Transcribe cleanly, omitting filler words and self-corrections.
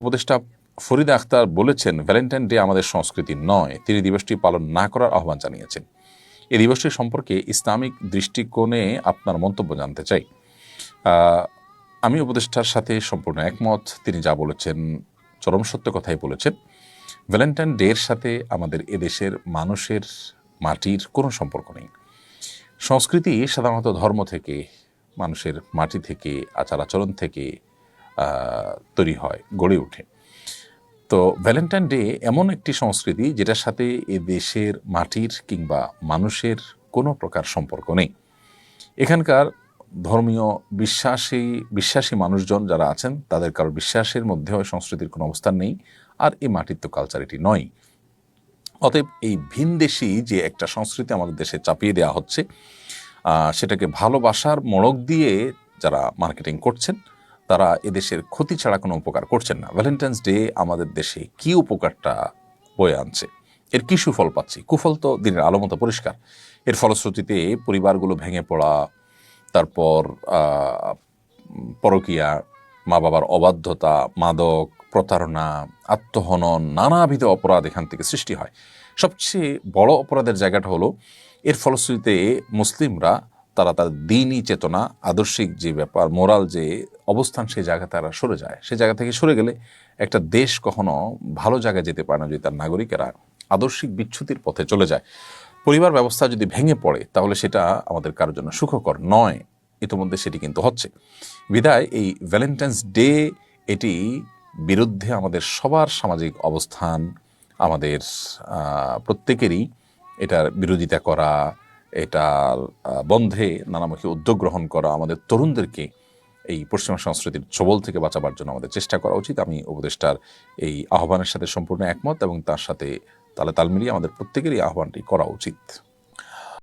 উপদেষ্টা ফরিদা আক্তার বলেছেন, Valentine day আমাদের সংস্কৃতি নয়। তিনি দিবসটি পালন না করার আহ্বান জানিয়েছেন। এই দিবসটি সম্পর্কে ইসলামিক দৃষ্টিকোণে আপনার মন্তব্য জানতে চাই। আমি উপদেষ্টার সাথে সম্পূর্ণ একমত। তিনি যা বলেছেন চরম সত্য কথাই বলেছেন। ভ্যালেন্টাইন ডে এর সাথে আমাদের এদেশের মানুষের মাটির কোনো সম্পর্ক নেই। সংস্কৃতি সাধারণত ধর্ম থেকে, মানুষের মাটি থেকে, আচার আচরণ থেকে তৈরি হয়, গড়ে ওঠে। তো ভ্যালেন্টাইন ডে এমন একটি সংস্কৃতি যেটার সাথে এ দেশের মাটির কিংবা মানুষের কোনো প্রকার সম্পর্ক নেই। এখানকার ধর্মীয় বিশ্বাসী মানুষজন যারা আছেন তাদের কারো বিশ্বাসের মধ্যেও সংস্কৃতির কোনো অবস্থান নেই। আর এই মাটির তো কালচার এটি নয়। অতএব এই ভিনদেশী যে একটা সংস্কৃতি আমাদের দেশে চাপিয়ে দেওয়া হচ্ছে, সেটাকে ভালোবাসার মোড়ক দিয়ে যারা মার্কেটিং করছেন তারা এদেশের ক্ষতি ছাড়া কোনো উপকার করছেন না। ভ্যালেন্টাইন্স ডে আমাদের দেশে কি উপকারটা বয়ে আনছে, এর কি সুফল পাচ্ছি? কুফল তো দিনের আলো মতো পরিষ্কার। এর ফলশ্রুতিতে পরিবারগুলো ভেঙে পড়া, তারপর পরকীয়া, মা বাবার অবাধ্যতা, মাদক, প্রতারণা, আত্মহনন, নানাবিধ অপরাধ এখান থেকে সৃষ্টি হয়। সবচেয়ে বড় অপরাধের জায়গাটা হলো এর ফলশ্রুতিতে মুসলিমরা তারা তার দ্বীনি চেতনা, আদর্শিক যে ব্যাপার, মোরাল যে অবস্থান, সেই জায়গা তারা সরে যায়। সেই জায়গা থেকে সরে গেলে একটা দেশ কখনো ভালো জায়গায় যেতে পারে না যদি তার নাগরিকেরা আদর্শিক বিচ্যুতির পথে চলে যায়। পরিবার ব্যবস্থা যদি ভেঙে পড়ে তাহলে সেটা আমাদের কারোর জন্য সুখকর নয়। ইতিমধ্যে সেটি কিন্তু হচ্ছে। বিধায় এই ভ্যালেন্টাইন্স ডে এটি বিরুদ্ধে আমাদের সবার সামাজিক অবস্থান, আমাদের প্রত্যেকেরই এটার বিরোধিতা করা, এটার বন্ধে নানামুখী উদ্যোগ গ্রহণ করা, আমাদের তরুণদেরকে এই পশ্চিমা সংস্কৃতির ছোবল থেকে বাঁচাবার জন্য আমাদের চেষ্টা করা উচিত। আমি উপদেষ্টার এই আহ্বানের সাথে সম্পূর্ণ একমত এবং তার সাথে তালে তাল মিলিয়ে আমাদের প্রত্যেকেরই আহ্বানটি করা উচিত।